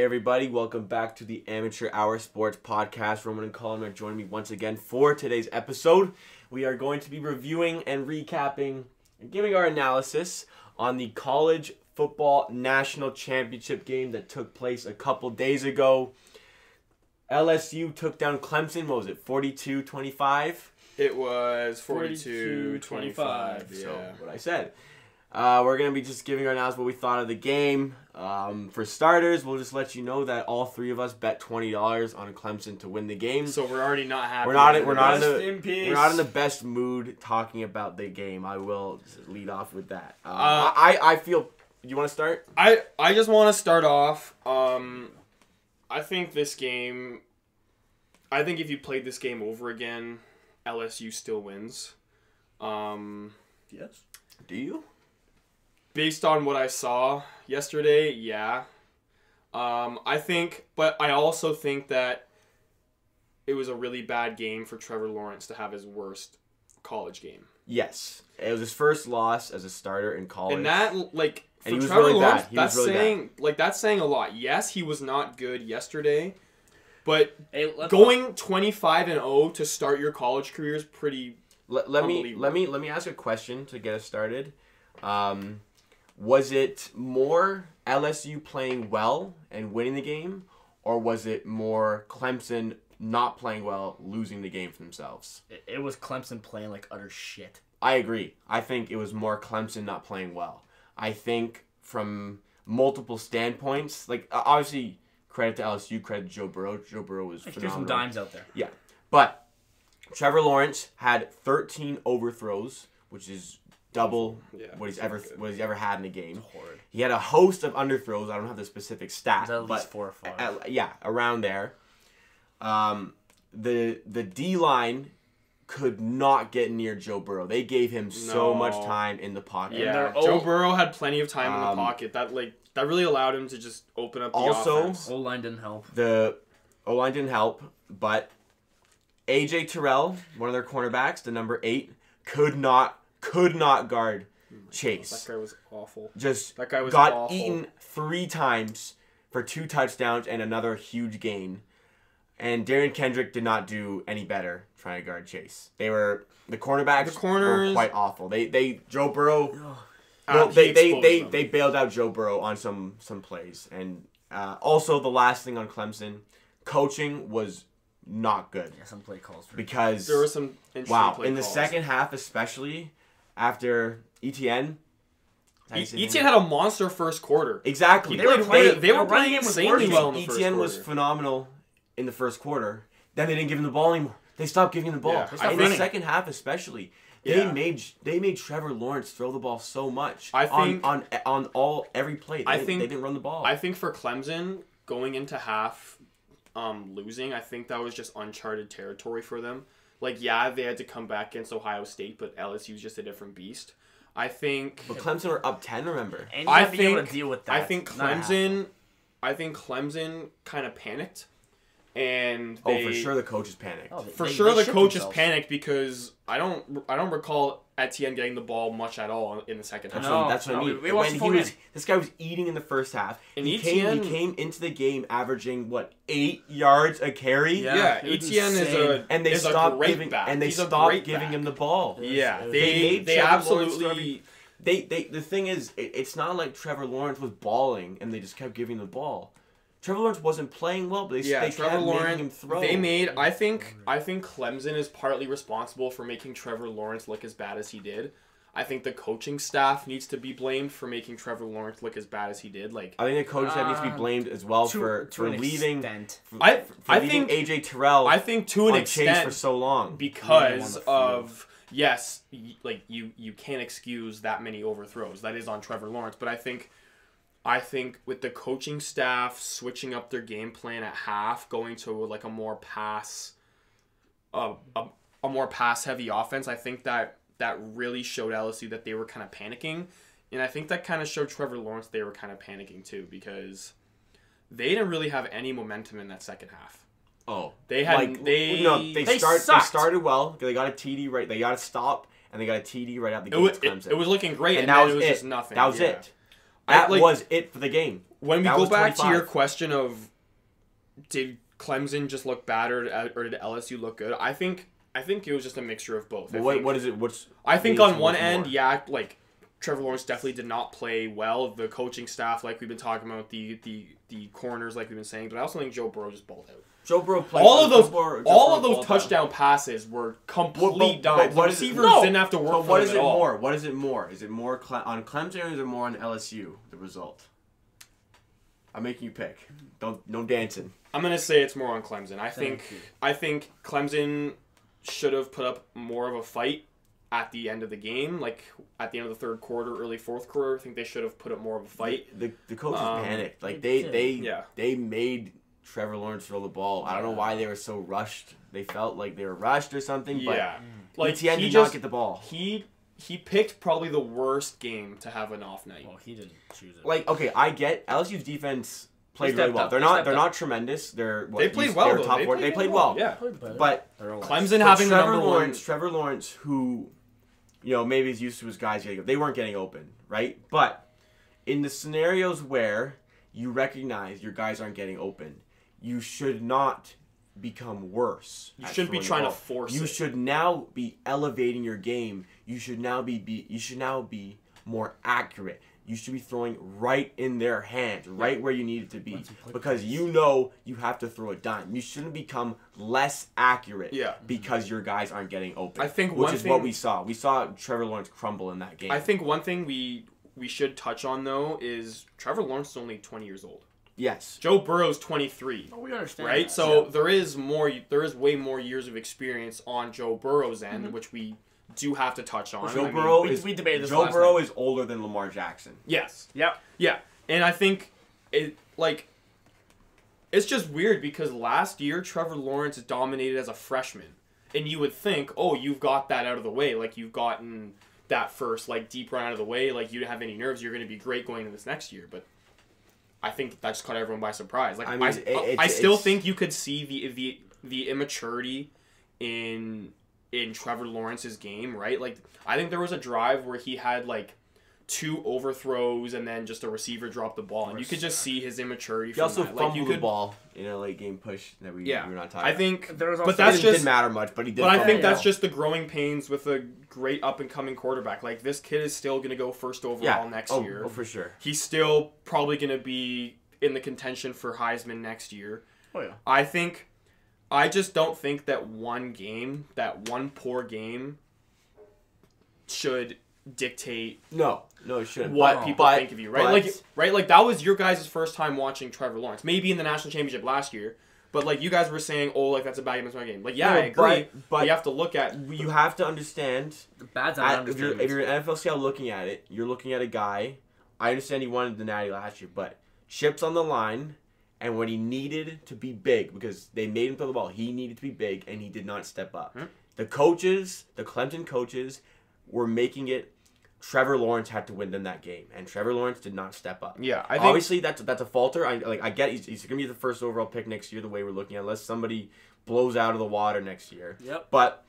everybody, welcome back to the Amateur Hour Sports Podcast. Roman and Colin are joining me once again for today's episode. We are going to be reviewing and recapping and giving our analysis on the college football national championship game that took place a couple days ago. LSU took down Clemson, what was it, 42-25? It was 42-25, yeah. So, what I said. We're going to be just giving our analysis what we thought of the game. For starters, we'll just let you know that all three of us bet $20 on Clemson to win the game. So we're already not happy. We're not in the best mood talking about the game. I will just lead off with that. I feel. You want to start? I just want to start off. I think this game. I think if you played this game over again, LSU still wins. Yes. Do you? Based on what I saw yesterday, yeah. But I also think that it was a really bad game for Trevor Lawrence to have his worst college game. Yes. It was his first loss as a starter in college. And that, for he was Trevor really Lawrence, bad. that's saying a lot. Yes, he was not good yesterday, but going 25-0 to start your college career is pretty Let me ask a question to get us started. Was it more LSU playing well and winning the game, or was it more Clemson not playing well, losing the game for themselves? It was Clemson playing like utter shit. I agree. I think it was more Clemson not playing well. I think from multiple standpoints, obviously credit to LSU, credit to Joe Burrow. Joe Burrow was phenomenal. There's some dimes out there. Yeah, but Trevor Lawrence had 13 overthrows, which is double what he's ever had in a game. Horrid. He had a host of underthrows. I don't have the specific stat, at least 4 or 5. Around there. The D-line could not get near Joe Burrow. They gave him so much time in the pocket. Yeah, Joe Burrow had plenty of time in the pocket. That really allowed him to just open up the offense. O-line didn't help. The O-line didn't help, but AJ Terrell, one of their cornerbacks, the number 8, could not guard Chase. That guy was awful. That guy got eaten 3 times for 2 touchdowns and another huge gain. And Darian Kendrick did not do any better trying to guard Chase. The cornerbacks were quite awful. Joe Burrow. They bailed out Joe Burrow on some plays. And also the last thing on Clemson, coaching was not good. Yeah, some play calls because there were some interesting play in the calls. second half, especially after Etienne. Etienne had a monster first quarter. Exactly. They were playing insanely well in the first quarter. Etienne was phenomenal in the first quarter. Then they didn't give him the ball anymore. They stopped giving him the ball. Yeah. In the second half, especially, they made Trevor Lawrence throw the ball so much. I think on every play. They didn't run the ball. I think for Clemson going into half, losing, I think that was just uncharted territory for them. They had to come back against Ohio State, but LSU's just a different beast. But Clemson were up 10, remember? And you have to be able to deal with that. I think Clemson kind of panicked. And for sure the coaches panicked. The coaches panicked because I don't recall Etienne getting the ball much at all in the second half. That's what I mean. This guy was eating in the first half. And he came into the game averaging 8 yards a carry. Yeah, Etienne is a great back. And they stopped giving him the ball. Yeah, they absolutely. The thing is, it's not like Trevor Lawrence was balling and they just kept giving the ball. Trevor Lawrence wasn't playing well, but they kept making him throw. I think Clemson is partly responsible for making Trevor Lawrence look as bad as he did. I think the coaching staff needs to be blamed for making Trevor Lawrence look as bad as he did. I think the coaching staff needs to be blamed as well for leaving. I think AJ Terrell. I think to an extent Chase for so long because of you can't excuse that many overthrows. That is on Trevor Lawrence, but I think with the coaching staff switching up their game plan at half, going to a more pass heavy offense, I think that really showed LSU that they were kind of panicking, and I think that kind of showed Trevor Lawrence they were kind of panicking too because they didn't really have any momentum in that second half. Oh, they had they started well. They got a TD right. They got a stop and they got a TD right out the gate. It was looking great, and that was just nothing. That was it. That was it for the game. When we go back to your question of did Clemson just look bad or did LSU look good? I think it was just a mixture of both. What is it? I think on one end, like Trevor Lawrence definitely did not play well. The coaching staff, like we've been talking about, the corners, like we've been saying, but I also think Joe Burrow just balled out. Joe Burrow played all of those touchdown passes were complete dimes. The receivers didn't have to work for it at all. What is it more? Is it more on Clemson or is it more on LSU? The result. I'm making you pick. No dancing. I'm gonna say it's more on Clemson. I think Clemson should have put up more of a fight at the end of the game, like at the end of the third quarter, early fourth quarter. I think they should have put up more of a fight. The coaches panicked. Like they made Trevor Lawrence throw the ball. I don't know why they were so rushed. They felt like they were rushed or something. Yeah, but like he did not get the ball. He picked probably the worst game to have an off night. Well, he didn't choose it. Like, okay, I get LSU's defense played really well. They're not tremendous. They played well. They played well. Yeah, but Clemson having Trevor Lawrence, who, maybe is used to his guys getting. They weren't getting open, right? But in the scenarios where you recognize your guys aren't getting open, you should not become worse. You shouldn't be trying to force it. You should now be elevating your game. You should now be more accurate. You should be throwing right in their hands, right where you need it to be. Because you have to throw a dime. You shouldn't become less accurate because your guys aren't getting open. I think which is what we saw. We saw Trevor Lawrence crumble in that game. I think one thing we should touch on, though, is Trevor Lawrence is only 20 years old. Yes. Joe Burrow's 23. Oh, we understand. Right? So there is way more years of experience on Joe Burrow's end, which we do have to touch on. Joe Burrow is older than Lamar Jackson. Yes. Yep. Yeah. And I think it's just weird because last year Trevor Lawrence dominated as a freshman. And you would think, you've got that out of the way. Like, you've gotten that first, deep run out of the way. Like, you don't have any nerves. You're going to be great going into this next year. But I think that just caught everyone by surprise. Like, I still think you could see the immaturity in Trevor Lawrence's game, right? Like, I think there was a drive where he had, 2 overthrows and then just a receiver dropped the ball. And you could just see his immaturity from that. He also fumbled the ball in a late game push that we were not talking about. I think, it didn't matter much, but he did. But I think that's just the growing pains with a great up-and-coming quarterback. Like, this kid is still going to go first overall next year. Oh, for sure. He's still probably going to be in the contention for Heisman next year. Oh, yeah. I just don't think that one poor game should dictate it shouldn't. What people think of you, right? Like that was your guys' first time watching Trevor Lawrence. Maybe in the national championship last year, but you guys were saying, that's a bad game. I agree, but you have to look at. You have to understand. If you're an NFL scout looking at it, you're looking at a guy. I understand he wanted the natty last year, but chips on the line, and when he needed to be big, because they made him throw the ball, he needed to be big, and he did not step up. The Clemson coaches, were making it. Trevor Lawrence had to win them that game, and Trevor Lawrence did not step up. Yeah, I think obviously that's a falter. I get he's gonna be the first overall pick next year. The way we're looking at it, unless somebody blows out of the water next year. Yep. But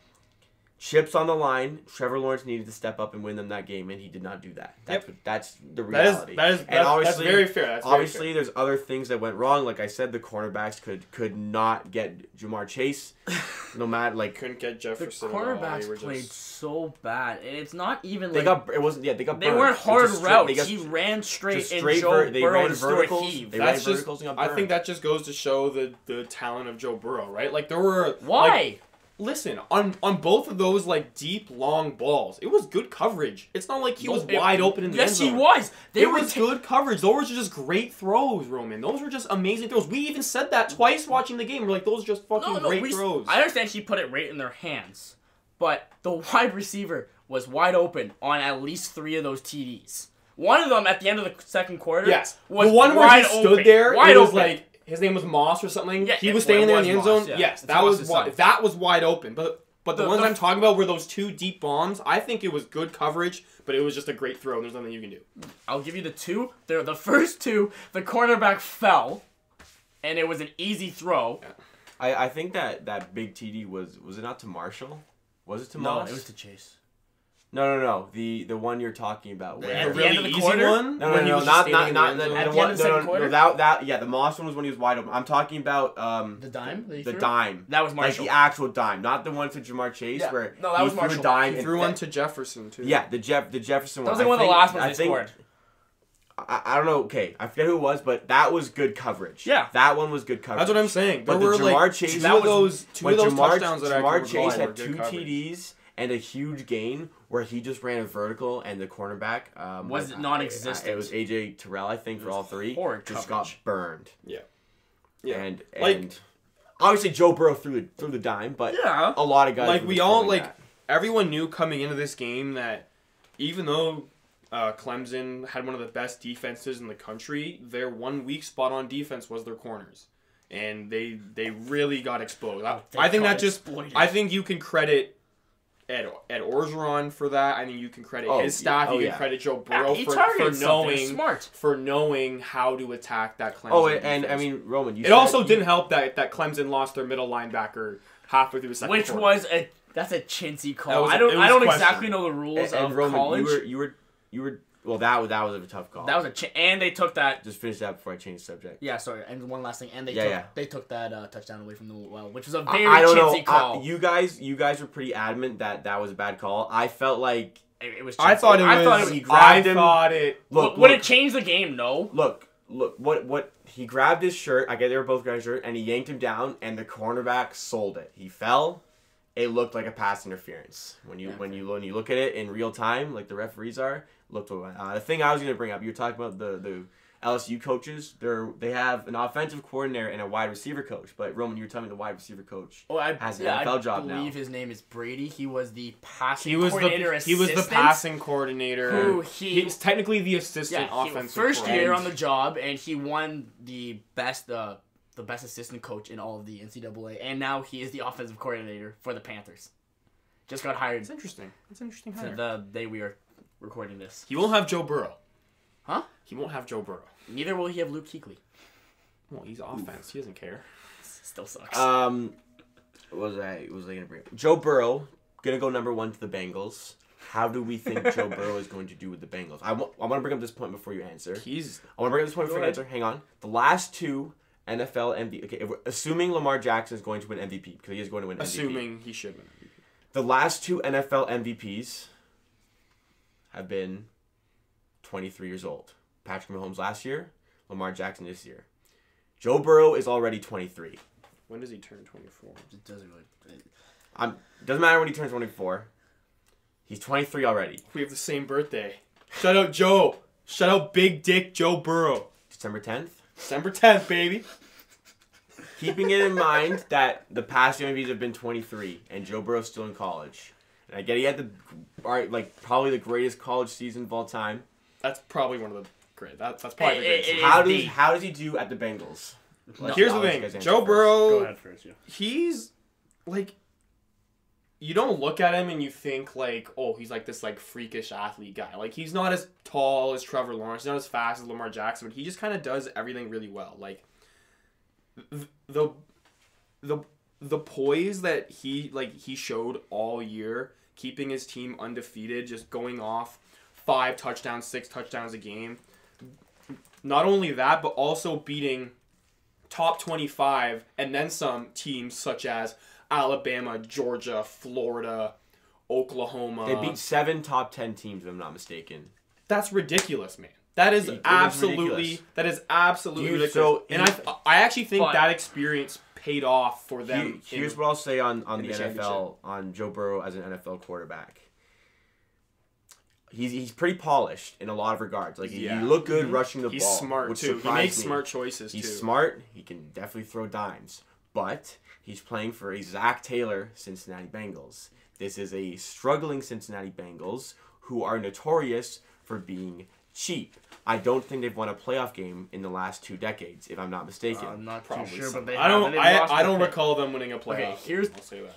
chips on the line, Trevor Lawrence needed to step up and win them that game, and he did not do that. That's the reality. That's very fair. Obviously, there's other things that went wrong. Like I said, the cornerbacks could not get Jamar Chase. No matter couldn't get Jefferson. The cornerbacks played so bad, and it's not even they got burned. They weren't hard routes. He ran straight, and Joe Burrow just threw a heave. I think that just goes to show the talent of Joe Burrow, right? Like there were listen, on both of those deep long balls, it was good coverage. It's not like he was wide open in the end zone. Yes, he was. It was good coverage. Those were just great throws, Roman. Those were just amazing throws. We even said that twice watching the game. We're like, those are just fucking great throws. I understand he put it right in their hands, but the wide receiver was wide open on at least 3 of those TDs. One of them at the end of the second quarter was the one where he stood there, wide open. His name was Moss or something. Yeah, he was standing there in the end zone. Yeah. Yes, that was wide open. But the ones I'm talking about were those 2 deep bombs. I think it was good coverage, but it was just a great throw, and there's nothing you can do. I'll give you the 2. The first 2, the cornerback fell, and it was an easy throw. Yeah. I think that big TD was it not to Marshall? Was it to Moss? No, it was to Chase. No. The one you're talking about. At the end of the quarter? One? No, not the end of the second quarter? The Moss one was when he was wide open. I'm talking about the dime. The dime. That was Marshall. Like the actual dime, not the one to Jamar Chase where that was Marshall. Threw a dime. He threw one to Jefferson too. Yeah, the Jefferson one. That was like one of the last ones they scored. I don't know. Okay, I forget who it was, but that was good coverage. Yeah, that one was good coverage. That's what I'm saying. But the Jamar Chase, two of those touchdowns that Jamar Chase had two TDs and a huge gain where he just ran a vertical and the cornerback was non-existent. It was AJ Terrell, I think, for all three. Just got burned. Yeah. And obviously Joe Burrow threw the dime, but a lot of guys everyone knew coming into this game that even though Clemson had one of the best defenses in the country, their one weak spot on defense was their corners. And they really got exposed. I think you can credit Ed Orgeron for that. I mean, you can credit his staff. You can credit Joe Burrow for knowing how to attack that Clemson defense. I mean, Roman, it also didn't help that Clemson lost their middle linebacker halfway through the second quarter. That's a chintzy call. I don't exactly know the rules of Roman, college. You were well. That was a tough call. That was and they took that. Just finish that before I change the subject. Yeah, sorry. And one last thing, and they took that touchdown away from the well, which was a very chintzy call. You guys were pretty adamant that was a bad call. I felt like it was. I thought he grabbed him. Would it change the game? No. Look. What he grabbed his shirt. I get they were both grabbing his shirt, and he yanked him down, and the cornerback sold it. He fell. It looked like a pass interference when you look at it in real time, like the referees are. The thing I was going to bring up, you were talking about the LSU coaches. They have an offensive coordinator and a wide receiver coach. But Roman, you were telling me the wide receiver coach has an NFL job now. I believe his name is Brady. He was the passing coordinator. He was the passing coordinator. He's technically the assistant offensive first year on the job, and he won the best assistant coach in all of the NCAA, and now he is the offensive coordinator for the Panthers. Just got hired. It's interesting. It's an interesting hire. The day we are recording this. He won't have Joe Burrow. Huh? He won't have Joe Burrow. Neither will he have Luke Kuechly. Well, he's offense. He doesn't care. Still sucks. What was I gonna bring up? Joe Burrow gonna go number 1 to the Bengals. How do we think Joe Burrow is going to do with the Bengals? I want to bring up this point before you answer. I want to bring up this point before you answer. Hang on. The last two NFL MVP. Okay, assuming Lamar Jackson is going to win MVP because he is going to win MVP. Assuming he should win MVP. The last two NFL MVPs have been 23 years old. Patrick Mahomes last year, Lamar Jackson this year. Joe Burrow is already 23. When does he turn 24? It doesn't really. Doesn't matter when he turns 24. He's 23 already. We have the same birthday. Shout out Joe. Shout out Big Dick Joe Burrow. December 10th. December 10th, baby. Keeping it in mind that the past MVPs have been 23 and Joe Burrow's still in college. And I get he had probably the greatest college season of all time. That's probably one of the great. That's probably the greatest. How does he do at the Bengals? Here's the thing. Joe Burrow, go ahead first, yeah. He's like, you don't look at him and you think like, oh, he's like this like freakish athlete guy. Like he's not as tall as Trevor Lawrence, he's not as fast as Lamar Jackson, but he just kind of does everything really well. Like the poise that he showed all year, keeping his team undefeated, just going off 5 touchdowns, 6 touchdowns a game. Not only that, but also beating top 25 and then some teams such as Alabama, Georgia, Florida, Oklahoma. They beat 7 top 10 teams, if I'm not mistaken. That's ridiculous, man. That is absolutely ridiculous. So and I actually think that experience paid off for them. Here's what I'll say on the NFL, on Joe Burrow as an NFL quarterback. He's pretty polished in a lot of regards. Like he look good rushing the ball. He's smart too. He makes smart choices too. He's smart. He can definitely throw dimes. But he's playing for a Zach Taylor Cincinnati Bengals. This is a struggling Cincinnati Bengals who are notorious for being cheap. I don't think they've won a playoff game in the last 2 decades, if I'm not mistaken. I'm not too sure, but I don't recall them winning a playoff. Okay,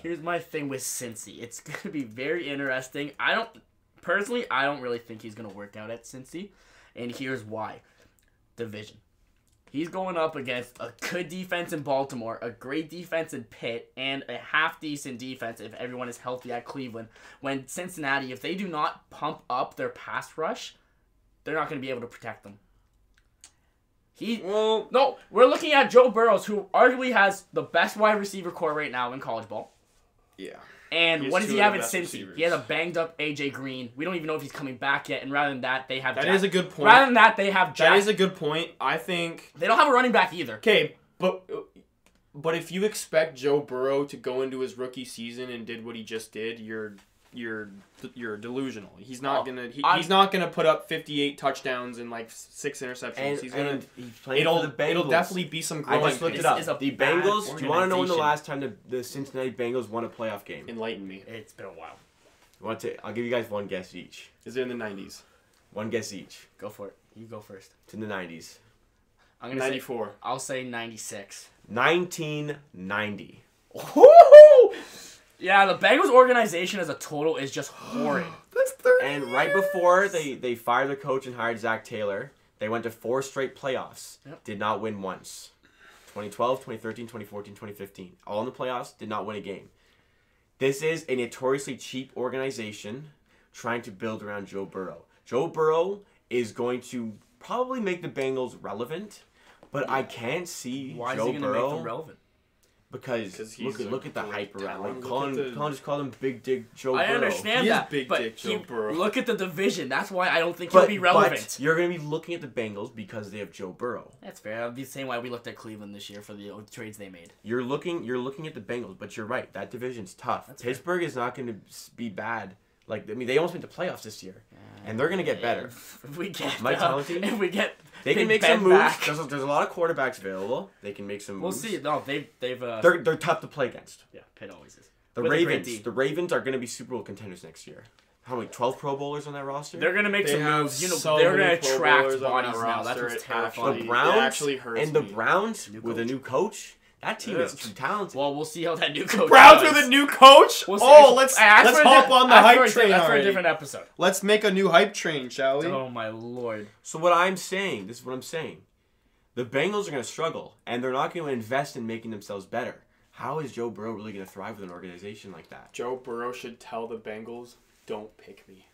here's my thing with Cincy. It's gonna be very interesting. I don't really think he's gonna work out at Cincy, and here's why: division. He's going up against a good defense in Baltimore, a great defense in Pitt, and a half-decent defense if everyone is healthy at Cleveland. When Cincinnati, if they do not pump up their pass rush, they're not going to be able to protect them. No, we're looking at Joe Burrow, who arguably has the best wide receiver core right now in college ball. Yeah. And what does he have at Cincy? He has a banged-up A.J. Green. We don't even know if he's coming back yet. And rather than that, they have That is a good point. Rather than that, they have Jack. That is a good point. I think... They don't have a running back either. Okay, but if you expect Joe Burrow to go into his rookie season and did what he just did, you're delusional. He's not he's not gonna put up 58 touchdowns and like 6 interceptions. He's playing for the Bengals. It'll definitely be some growing. I just looked it up. The Bengals. Do you want to know when the last time the Cincinnati Bengals won a playoff game? Enlighten me. It's been a while. I'll give you guys one guess each. Is it in the 90s? One guess each. Go for it. You go first. It's in the 90s. I'm gonna 94. I'll say 96. 1990. Woo-hoo! Yeah, the Bengals organization as a total is just horrid. That's 30 And right before they fired the coach and hired Zach Taylor, they went to 4 straight playoffs. Yep. Did not win once. 2012, 2013, 2014, 2015. All in the playoffs, did not win a game. This is a notoriously cheap organization trying to build around Joe Burrow. Joe Burrow is going to probably make the Bengals relevant, but I can't see Why Joe is he going to Burrow make them relevant? Because look at the hype around. Like Colin just called him Big Dick Joe Burrow. I understand that, Big but Dick Joe Burrow. Look at the division. That's why I don't think he'll be relevant. But you're going to be looking at the Bengals because they have Joe Burrow. That's fair. That'd be the same way we looked at Cleveland this year for the trades they made. You're looking at the Bengals, but you're right. That division's tough. That's Pittsburgh fair. is not going to be bad. Like, I mean, they almost made the playoffs this year, and they're going to get better. If we get Mike Tomlin, if we get, they can make some moves. There's a lot of quarterbacks available. They can make some moves. We'll see. No, they've. They're tough to play against. Yeah, Pitt always is. The Ravens are going to be Super Bowl contenders next year. How many 12 Pro Bowlers on that roster? They're going to make some moves. You know, so they're going to Pro attract Bowlers bodies on now. That's roster. what's terrifying. The Browns actually hurts and the me. Browns with a new coach. That team is too talented. Well, we'll see how that new coach Browns does. with a new coach? We'll see. Let's hop on the hype train That's for a already. different episode. Let's make a new hype train, shall we? Oh, my Lord. So what I'm saying, this is what I'm saying. The Bengals are going to struggle, and they're not going to invest in making themselves better. How is Joe Burrow really going to thrive with an organization like that? Joe Burrow should tell the Bengals, don't pick me.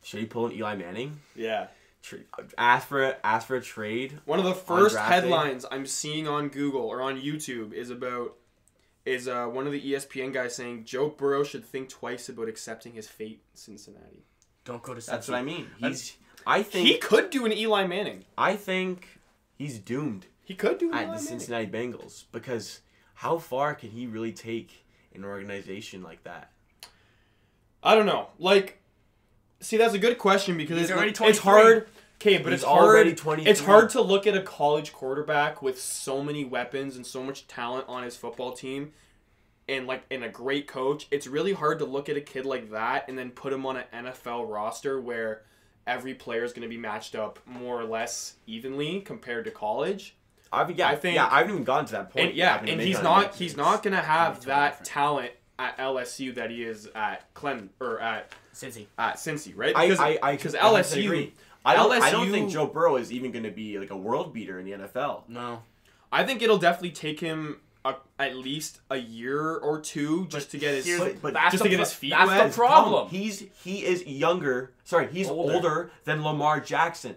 Should he pull an Eli Manning? Yeah. Ask for a trade. One of the first headlines I'm seeing on Google or on YouTube is one of the ESPN guys saying Joe Burrow should think twice about accepting his fate in Cincinnati. Don't go to Cincinnati. That's what I mean. I think he could do an Eli Manning. I think he's doomed. He could do an at Eli the Manning. Cincinnati Bengals because how far can he really take an organization like that? I don't know. Like, see, that's a good question because He's already it's 23. hard. Okay, but He's already hard. 23. It's hard to look at a college quarterback with so many weapons and so much talent on his football team, and a great coach. It's really hard to look at a kid like that and then put him on an NFL roster where every player is going to be matched up more or less evenly compared to college. I haven't even gotten to that point. And he's not going to have that talent at LSU that he is at Clemson or at Cincy. At Cincy, right? Because LSU. agree. I don't think Joe Burrow is even going to be like a world beater in the NFL. No. I think it'll definitely take him at least a year or two just to get his feet wet. That's the problem. He is younger. Sorry, he's older than Lamar Jackson.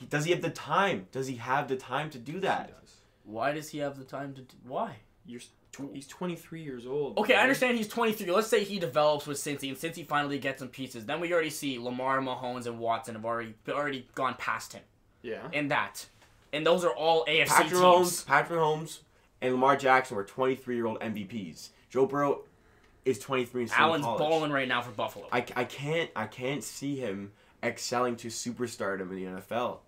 Does he have the time? Does he have the time to do that? He does. Why does he have the time to do? Why? He's 23 years old. Okay, I understand he's 23. Let's say he develops with Cincy, and Cincy finally gets some pieces. Then we already see Lamar, Mahomes, and Watson have already gone past him. Yeah. And those are all AFC teams. Patrick Mahomes and Lamar Jackson were 23-year-old MVPs. Joe Burrow is 23 and still in college. Allen's balling right now for Buffalo. I can't see him excelling to superstardom in the NFL.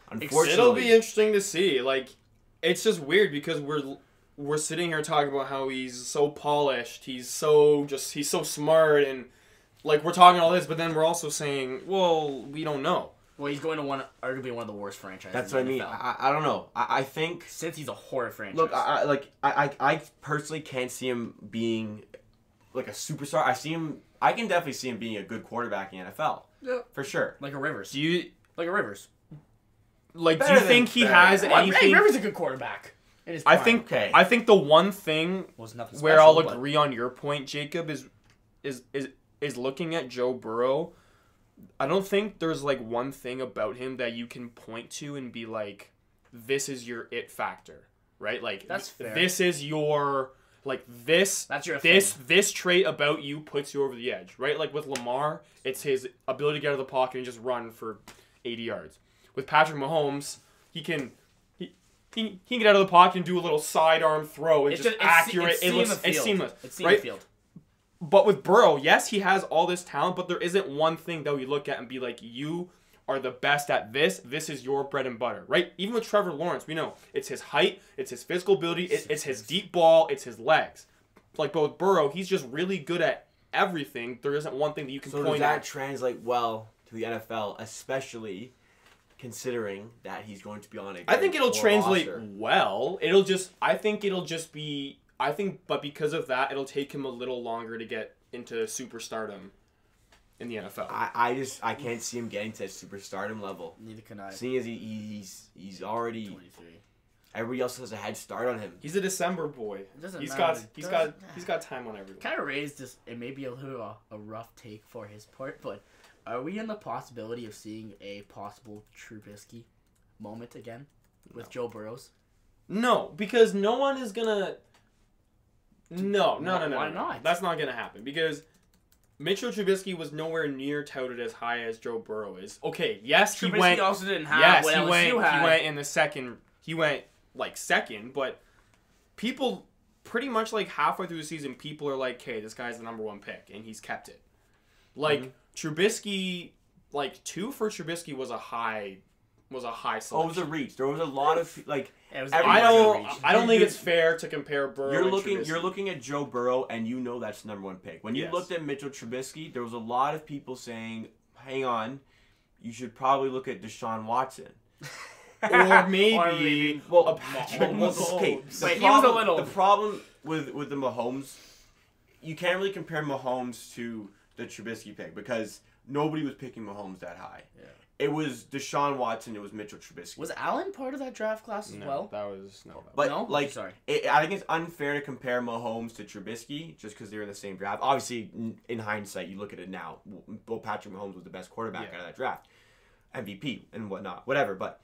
Unfortunately, it'll be interesting to see. Like, it's just weird because we're sitting here talking about how he's so polished, he's so smart, and like we're talking all this, but then we're also saying, well, we don't know. Well, he's going to arguably one of the worst franchises. That's what I mean. I don't know. I think since he's a horror franchise. Look, I personally can't see him being like a superstar. I can definitely see him being a good quarterback in the NFL. Yeah, for sure. Like a Rivers. Like a Rivers. Like, do you think he has anything? Hey, Rivers is a good quarterback. I think the one thing where I'll agree on your point, Jacob, is looking at Joe Burrow. I don't think there's like one thing about him that you can point to and be like, this is your it factor, right? Like, that's fair. This is your this trait about you puts you over the edge, right? Like with Lamar, it's his ability to get out of the pocket and just run for 80 yards. With Patrick Mahomes, he can get out of the pocket and do a little sidearm throw and it's accurate. It's seamless. It's right? Field. But with Burrow, yes, he has all this talent, but there isn't one thing that we look at and be like, you are the best at this. This is your bread and butter, right? Even with Trevor Lawrence, we know it's his height, it's his physical ability, it's his deep ball, it's his legs. Like, but with Burrow, he's just really good at everything. There isn't one thing that you can point at. So does that translate well to the NFL, especially considering that he's going to be on a I think it'll translate well. But because of that, it'll take him a little longer to get into superstardom in the NFL. I can't see him getting to that superstardom level. Neither can I. Seeing as he's already 23. Everybody else has a head start on him. He's a December boy. It doesn't he's matter. He's got time on everyone. Kind of raised this. It may be a little a rough take for his part, but are we in the possibility of seeing a possible Trubisky moment again with Joe Burrows? No, because no one is gonna. No. Why not? That's not gonna happen because Mitchell Trubisky was nowhere near touted as high as Joe Burrow is. Okay, yes, Trubisky he went. also didn't have what LSU had. He went in the second. He went like second, but people pretty much like halfway through the season, people are like, "Hey, this guy's the number one pick," and he's kept it. Like Trubisky, like 2 for Trubisky was a high selection. Oh, it was a reach. There was a lot of like. I don't think it's fair to compare Burrow. You're looking at Joe Burrow, and you know that's the number one pick. When you looked at Mitchell Trubisky, there was a lot of people saying, "Hang on, you should probably look at Deshaun Watson." Or maybe okay. The problem with the Mahomes, you can't really compare Mahomes to the Trubisky pick because nobody was picking Mahomes that high. Yeah. It was Deshaun Watson. It was Mitchell Trubisky. Was Allen part of that draft class as well? That was no. But no? Sorry. I think it's unfair to compare Mahomes to Trubisky just because they're in the same draft. Obviously, in hindsight, you look at it now. Well, Patrick Mahomes was the best quarterback out of that draft, MVP and whatnot, whatever. But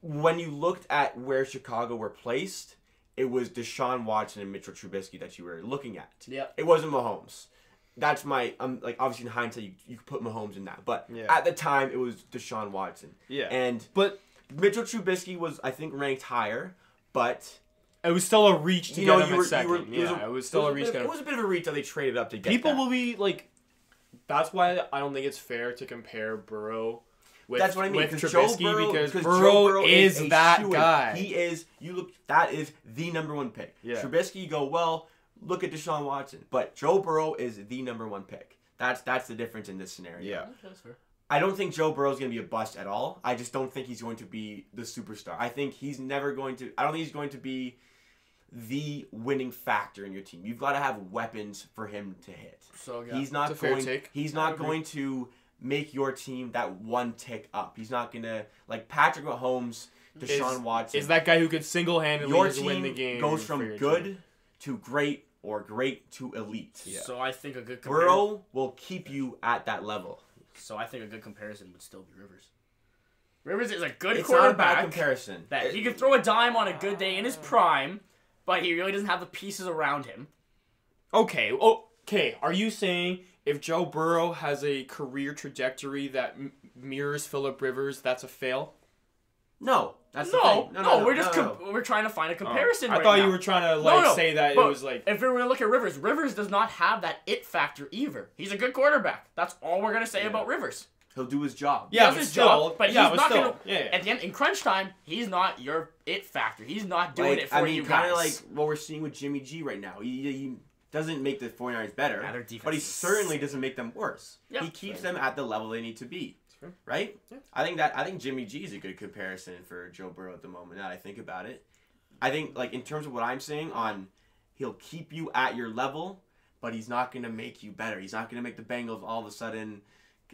when you looked at where Chicago were placed, it was Deshaun Watson and Mitchell Trubisky that you were looking at. Yeah. It wasn't Mahomes. That's my like obviously in hindsight you could put Mahomes in that, but at the time it was Deshaun Watson. Yeah. But Mitchell Trubisky was I think ranked higher, but it was still a reach to get him at second. It was still a reach. It was a bit of a reach that they traded up to get. People will be like, that's why I don't think it's fair to compare Burrow. That's what I mean. With Trubisky because Burrow is that guy. He is. That is the number one pick. Yeah. Trubisky, you go well. Look at Deshaun Watson, but Joe Burrow is the number one pick. That's the difference in this scenario. Yeah. That's fair. I don't think Joe Burrow is going to be a bust at all. I just don't think he's going to be the superstar. I think he's never going to. I don't think he's going to be the winning factor in your team. You've got to have weapons for him to hit. So he's not going. He's not going to make your team that one tick up. He's not going to like Patrick Mahomes, Deshaun Watson. Is that guy who could single-handedly win the game? Goes from good to great or great to elite. Yeah. So I think a good Burrow will keep you at that level. So I think a good comparison would still be Rivers. Rivers is a good quarterback. It's not a bad comparison. That he can throw a dime on a good day in his prime, but he really doesn't have the pieces around him. Okay. Are you saying if Joe Burrow has a career trajectory that mirrors Phillip Rivers, that's a fail? No. That's no. We're trying to find a comparison. I thought you were trying to say that it was like. If we're gonna look at Rivers, Rivers does not have that it factor either. He's a good quarterback. That's all we're gonna say about Rivers. He'll do his job. Yeah, his job, but he's not gonna. At the end, in crunch time, he's not your it factor. He's not doing it for you guys. Kind of like what we're seeing with Jimmy G right now. He doesn't make the 49ers better, but he certainly doesn't make them worse. Yep. He keeps them at the level they need to be. Right? Yeah. I think Jimmy G is a good comparison for Joe Burrow at the moment. Now that I think about it, I think like in terms of what I'm saying on, he'll keep you at your level, but he's not going to make you better. He's not going to make the Bengals all of a sudden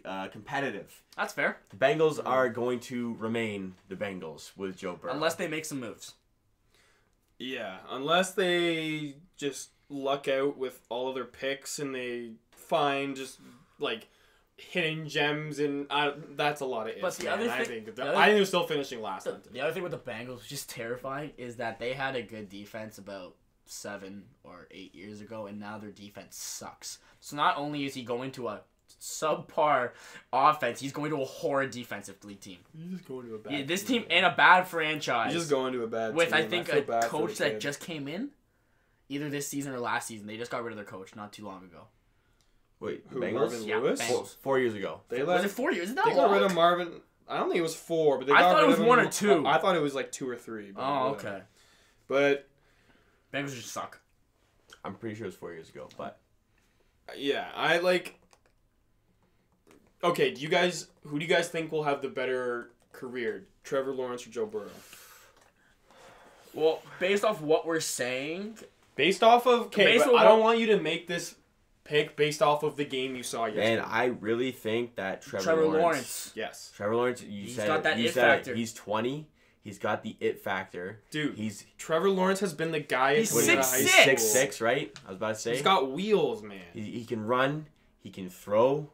competitive. That's fair. The Bengals are going to remain the Bengals with Joe Burrow. Unless they make some moves. Yeah, unless they just luck out with all of their picks and they find just like hidden gems, and that's a lot of ifs. But the other thing, I think they're still finishing last. The other thing with the Bengals, which is terrifying, is that they had a good defense about 7 or 8 years ago, and now their defense sucks. So not only is he going to a subpar offense, he's going to a horrid defensive league team. He's just going to a bad this team and a bad franchise. He's just going to a bad with team. I think a coach that just came in, either this season or last season. They just got rid of their coach not too long ago. Wait, who, Bengals? Marvin Lewis? Bengals. 4 years ago. Was it 4 years? Is that they long? got rid of Marvin. I don't think it was 4, but they I got thought rid it was of 1 him. or 2. I thought it was like 2 or 3. Oh, okay. But Bengals just suck. I'm pretty sure it was 4 years ago, but yeah, I like. Okay, who do you guys think will have the better career, Trevor Lawrence or Joe Burrow? Well, based off what we're saying, I don't want you to make this pick based off of the game you saw yesterday. and I really think that Trevor Lawrence. Yes. Trevor Lawrence, He's got that it factor. He's 20. He's got the it factor. Dude, he's Trevor Lawrence has been the guy. He's 6'6", right? I was about to say. He's got wheels, man. He can run. He can throw.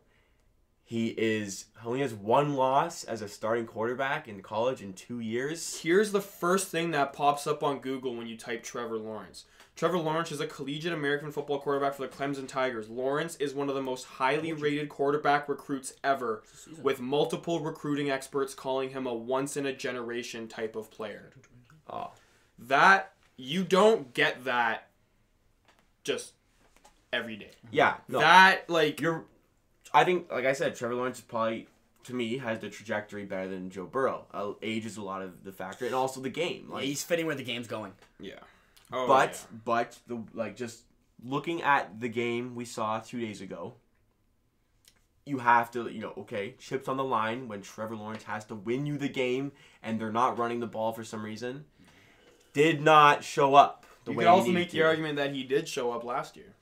He only has 1 loss as a starting quarterback in college in 2 years. Here's the first thing that pops up on Google when you type Trevor Lawrence. Trevor Lawrence is a collegiate American football quarterback for the Clemson Tigers. Lawrence is one of the most highly rated quarterback recruits ever, with multiple recruiting experts calling him a once-in-a-generation type of player. Oh. That, you don't get that just every day. Yeah. No. That, I think, like I said, Trevor Lawrence probably, to me, has the trajectory better than Joe Burrow. Age is a lot of the factor, and also the game. Yeah, he's fitting where the game's going. Yeah. But just looking at the game we saw 2 days ago, you have to, chips on the line when Trevor Lawrence has to win you the game and they're not running the ball for some reason. Did not show up the way he needed to. You could also make the argument that he did show up last year.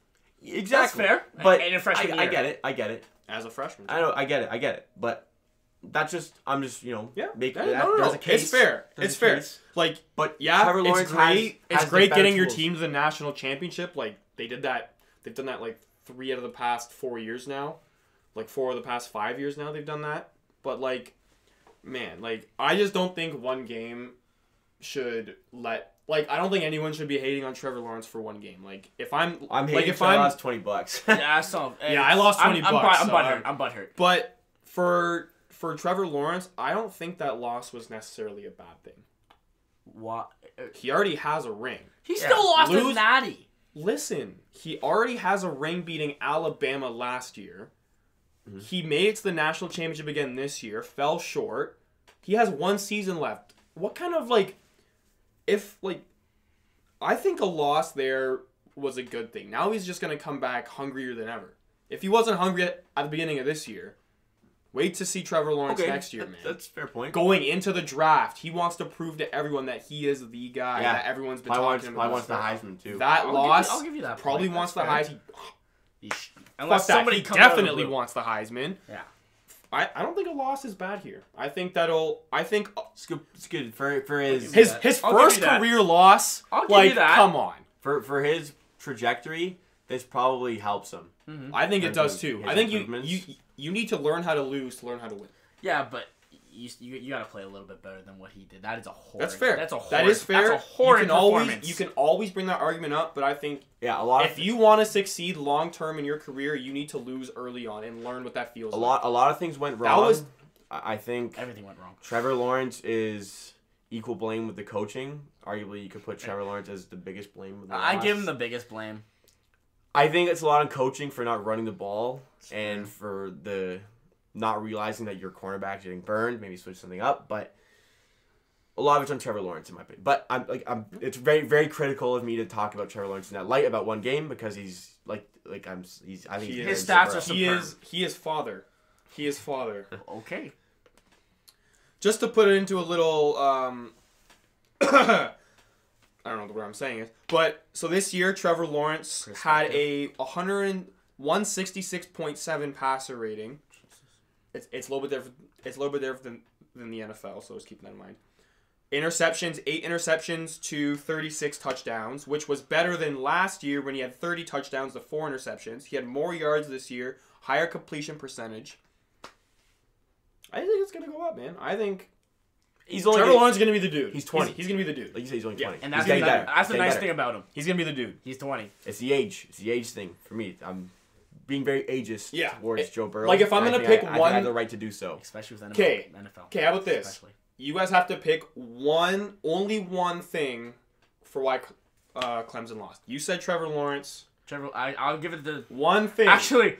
Exactly. That's fair. But in a freshman year. I get it. As a freshman. I know, I get it. But I'm just, making no. a case. It's fair. It's fair. Trevor Lawrence it's great getting your team to the national championship. They did that. They've done that 3 out of the past 4 years now. 4 of the past 5 years now they've done that. But I just don't think one game should I don't think anyone should be hating on Trevor Lawrence for one game. If I'm hating if I lost $20. Yeah, I lost $20. I'm butthurt. But for Trevor Lawrence, I don't think that loss was necessarily a bad thing. What? He already has a ring. He still lost to Natty. Listen, he already has a ring beating Alabama last year. Mm-hmm. He made it to the national championship again this year, fell short. He has 1 season left. What kind of I think a loss there was a good thing. Now he's just going to come back hungrier than ever. If he wasn't hungry at the beginning of this year, wait to see Trevor Lawrence next year, man. That's a fair point. Going into the draft, he wants to prove to everyone that he is the guy that everyone's been talking about. Probably wants the Heisman, too. I'll give you that probably point. wants the Heisman. Unless somebody definitely wants the Heisman. Yeah. I don't think a loss is bad here. I think it's good for his first career loss. I'll give you that. Come on. For his trajectory, this probably helps him. Mm-hmm. I think it does too. I think you need to learn how to lose to learn how to win. Yeah, but you got to play a little bit better than what he did. That is a horrid. That's fair. That is fair. That's a horrid performance. You can always bring that argument up, but I think if you want to succeed long term in your career, you need to lose early on and learn what that feels like. A lot of things went wrong. I think everything went wrong. Trevor Lawrence is equal blame with the coaching. Arguably, you could put Trevor Lawrence as the biggest blame with the loss. I give him the biggest blame. I think it's a lot on coaching for not running the ball and for the not realizing that your cornerback's getting burned. Maybe switch something up, but a lot of it's on Trevor Lawrence in my opinion. But it's very, very critical of me to talk about Trevor Lawrence in that light about one game because he's I think his stats are superb. He is father. He is father. Okay. Just to put it into a little I don't know what I'm saying is, but so this year Trevor Lawrence had a 166.7 passer rating, It's a little bit different. It's a little bit different than the NFL, so just keep that in mind. Interceptions, 8 interceptions to 36 touchdowns, which was better than last year when he had 30 touchdowns to 4 interceptions. He had more yards this year, higher completion percentage. I think it's gonna go up, man. I think Trevor Lawrence is gonna be the dude. He's 20. He's gonna be the dude. Like you said, he's only 20. And that's the nice thing about him. He's gonna be the dude. He's 20. It's the age. It's the age thing for me. I'm being very ageist towards Joe Burrow. Like if I'm gonna pick one, I have the right to do so. Especially with NFL. Okay, how about this? Especially. You guys have to pick only one thing for why Clemson lost. You said Trevor Lawrence. I'll give it the one thing. Actually,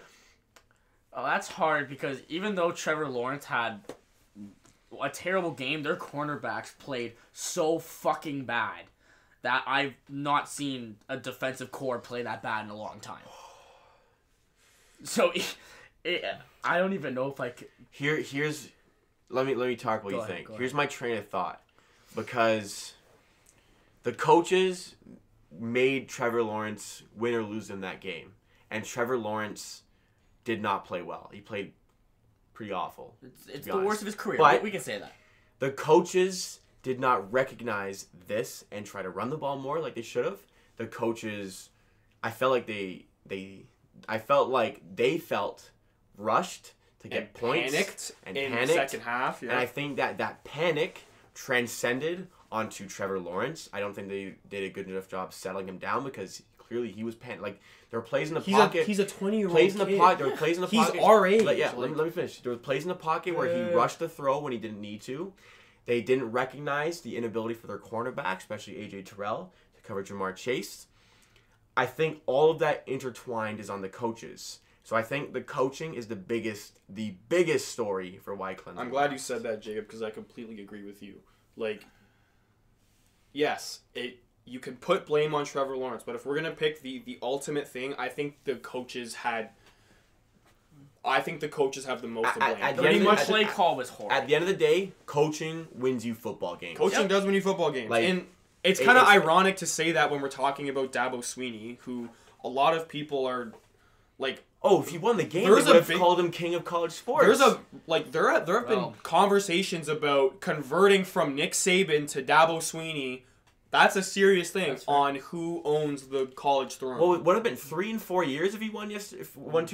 that's hard because even though Trevor Lawrence had a terrible game, their cornerbacks played so fucking bad that I've not seen a defensive core play that bad in a long time. So, I don't even know if I could. Here's. Let me talk what you think. Here's my train of thought. Because the coaches made Trevor Lawrence win or lose in that game. And Trevor Lawrence did not play well. He played pretty awful. It's the worst of his career. But we can say that. The coaches did not recognize this and try to run the ball more like they should have. The coaches, I felt like they felt rushed to get points in the second half. Yeah. And I think that panic transcended onto Trevor Lawrence. I don't think they did a good enough job settling him down because clearly he was panicked. Like there were plays in the pocket. He's a 20-year-old plays in the pocket. There were plays in the pocket. He's our age. Let me finish. There were plays in the pocket where he rushed the throw when he didn't need to. They didn't recognize the inability for their cornerback, especially AJ Terrell, to cover Jamar Chase. I think all of that intertwined is on the coaches. So I think the coaching is the biggest story for why Clemson. I'm glad you said that, Jacob, because I completely agree with you. Like, yes, you can put blame on Trevor Lawrence, but if we're gonna pick the ultimate thing, I think the coaches have the most to blame. Pretty much play call was horrible. At the end of the day, coaching wins you football games. Coaching does win you football games. Like, and it's kind of ironic to say that when we're talking about Dabo Swinney, who a lot of people are like, oh, if he won the game, they would have called him king of college sports. There have been conversations about converting from Nick Saban to Dabo Swinney. That's a serious thing on who owns the college throne. Well, it would have been 3 and 4 years if he won 2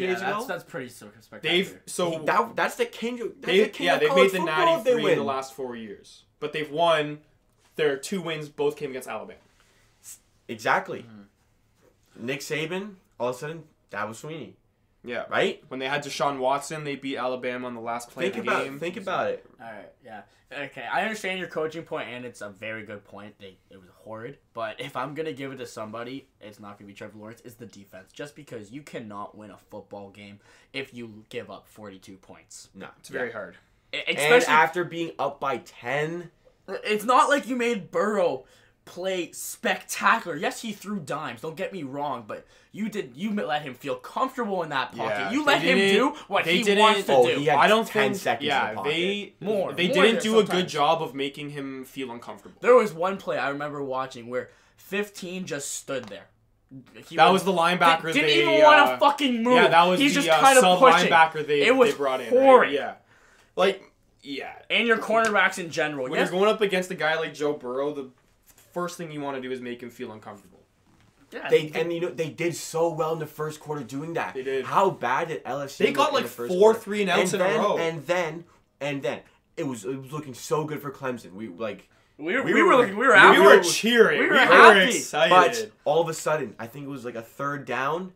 years ago. That's pretty spectacular. That's the king. They've made the Natty 3 in the last 4 years, but they've won. Their 2 wins both came against Alabama. Exactly. Mm-hmm. Nick Saban, all of a sudden, Dabo Swinney. Yeah. Right? When they had Deshaun Watson, they beat Alabama on the last play of the game. Think about it. All right, yeah. Okay, I understand your coaching point, and it's a very good point. It was horrid. But if I'm going to give it to somebody, it's not going to be Trevor Lawrence. It's the defense. Just because you cannot win a football game if you give up 42 points. No. It's very hard. Especially after being up by 10. It's not like you made Burrow play spectacular. Yes, he threw dimes. Don't get me wrong, but you let him feel comfortable in that pocket. Yeah, you let him do what he wants to do. He had 10 seconds in the pocket. They didn't do a good job of making him feel uncomfortable. There was one play I remember watching where 15 just stood there. That was the linebacker. Didn't even want to fucking move. Yeah, that was He's the just kind of pushing. Linebacker they brought in. Horrid. Right? Yeah, yeah. And your cornerbacks in general. When you're going up against a guy like Joe Burrow, the first thing you want to do is make him feel uncomfortable. Yeah, they did so well in the first quarter doing that. They did. How bad did LSU? They got like 4 3-and-outs in a row. And then it was looking so good for Clemson. We were happy. We were cheering. We were excited. But all of a sudden, I think it was like a third down.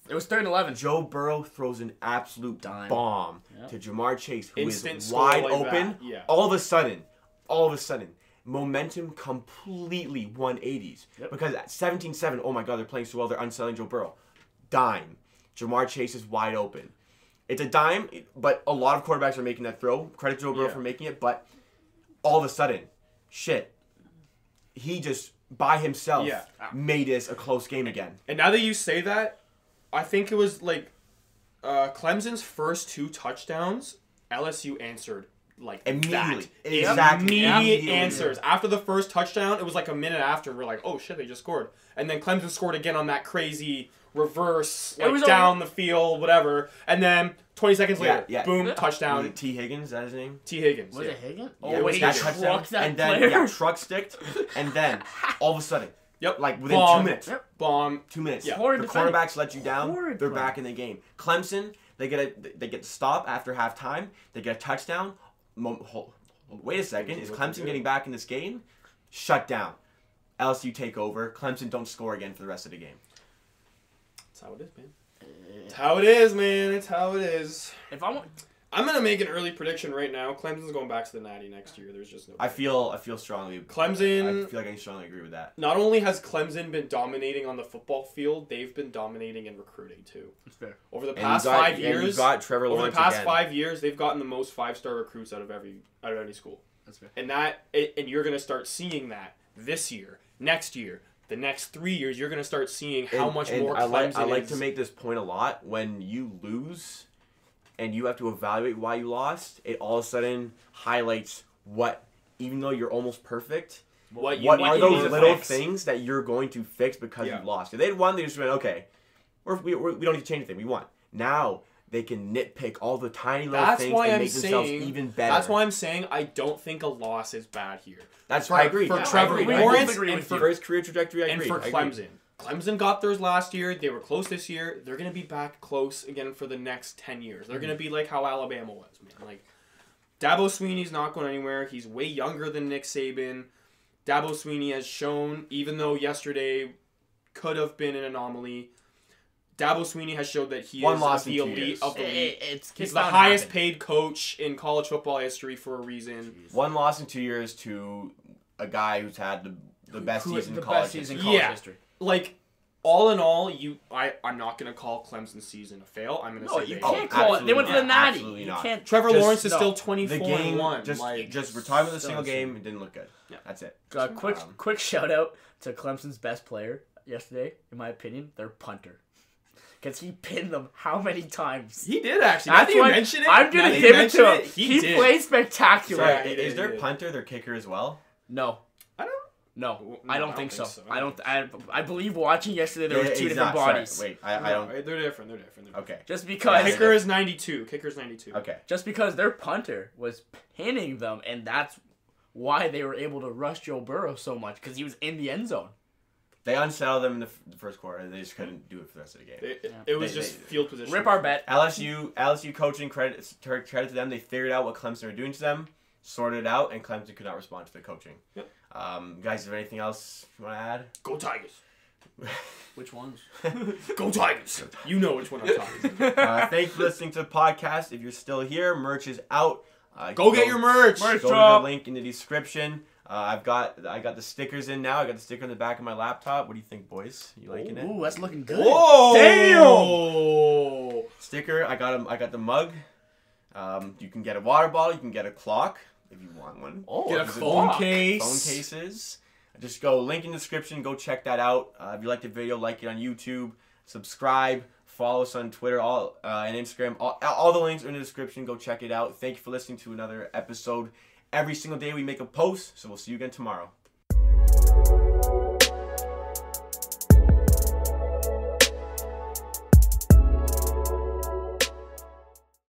It was 3rd and 11. Joe Burrow throws an absolute bomb to Jamar Chase, who Instant is wide open. Yeah. All of a sudden, momentum completely 180s. Yep. Because at 17-7, oh my God, they're playing so well, they're unselling Joe Burrow. Dime. Jamar Chase is wide open. It's a dime, but a lot of quarterbacks are making that throw. Credit Joe Burrow for making it, but all of a sudden, he just, by himself, made this a close game again. And now that you say that, I think it was like Clemson's first 2 touchdowns, LSU answered like immediately. That. Exactly. Immediate answers. After the first touchdown, it was like a minute after, and we're like, oh shit, they just scored. And then Clemson scored again on that crazy reverse, like down the field, whatever, and then 20 seconds later, boom, touchdown. Was it T. Higgins? Is that his name? T. Higgins. Was it Higgins? Oh, wait, he trucked that and then player? truck sticked, and then all of a sudden, like within bomb, 2 minutes, bomb, 2 minutes. Yeah. The cornerbacks let you down. They're back in the game. Clemson, they get the stop after halftime. They get a touchdown. Wait a second, is Clemson getting back in this game? Shut down. LSU take over. Clemson don't score again for the rest of the game. That's how it is, man. It's how it is, man. It's how it is. I'm gonna make an early prediction right now. Clemson's going back to the Natty next year. There's just no. I feel strongly. Clemson. I feel like I strongly agree with that. Not only has Clemson been dominating on the football field, they've been dominating in recruiting too. That's fair. Over the past 5 years, you've got Trevor Lawrence over the past again. 5 years, they've gotten the most 5-star recruits out of any school. That's fair. And you're gonna start seeing that this year, next year. The next 3 years, you're going to start seeing how much more Clemson I like to make this point a lot. When you lose and you have to evaluate why you lost, it all of a sudden highlights even though you're almost perfect, what are those little things that you're going to fix because you lost. If they'd won, they just went, okay, we don't need to change anything. We won. Now they can nitpick all the tiny little things and make themselves even better. That's why I'm saying I don't think a loss is bad here. I agree. For Trevor Lawrence and for his career trajectory, I agree. And for Clemson. Clemson got theirs last year. They were close this year. They're going to be back close again for the next 10 years. They're going to be like how Alabama was, man. Like, Dabo Swinney's not going anywhere. He's way younger than Nick Saban. Dabo Swinney has shown, even though yesterday could have been an anomaly, Dabo Swinney has showed that he is the elite of the league. He's the highest paid coach in college football history for a reason. One loss in 2 years to a guy who's had the best season in college history. Like, all in all, I'm not going to call Clemson's season a fail. I'm going to say you can't call it. They went to the Natty. You can't. Trevor Lawrence is still 24-1. Just retired with a single game. It didn't look good. Yeah, that's it. Quick shout out to Clemson's best player yesterday, in my opinion, their punter. Because he pinned them how many times? He did, actually. That's why I'm going to give it to him. He played spectacular. Sorry, is their punter their kicker as well? No. I don't think so. I believe watching yesterday there were two different bodies. Sorry, wait, I don't. They're different. Okay. Just because kicker is 92. Okay. Just because their punter was pinning them, and that's why they were able to rush Joe Burrow so much, because he was in the end zone. They unsettled them in the first quarter, and they just couldn't do it for the rest of the game. It was just field position. Rip our bet. LSU coaching, credit to them. They figured out what Clemson were doing to them, sorted it out, and Clemson could not respond to the coaching. Yep. Guys, is there anything else you want to add? Go Tigers. Which ones? Go Tigers. You know which one I'm talking about. Thanks for listening to the podcast. If you're still here, merch is out. Go get your merch. Go to the link in the description. I got the stickers in now. I got the sticker on the back of my laptop. What do you think, boys? You liking it? Ooh, that's looking good. Whoa! Damn! Sticker. I got the mug. You can get a water bottle. You can get a clock if you want one. Oh, get a phone case. Phone cases. Just go link in the description. Go check that out. If you like the video, like it on YouTube. Subscribe. Follow us on Twitter and Instagram. All the links are in the description. Go check it out. Thank you for listening to another episode. Every single day we make a post, so we'll see you again tomorrow.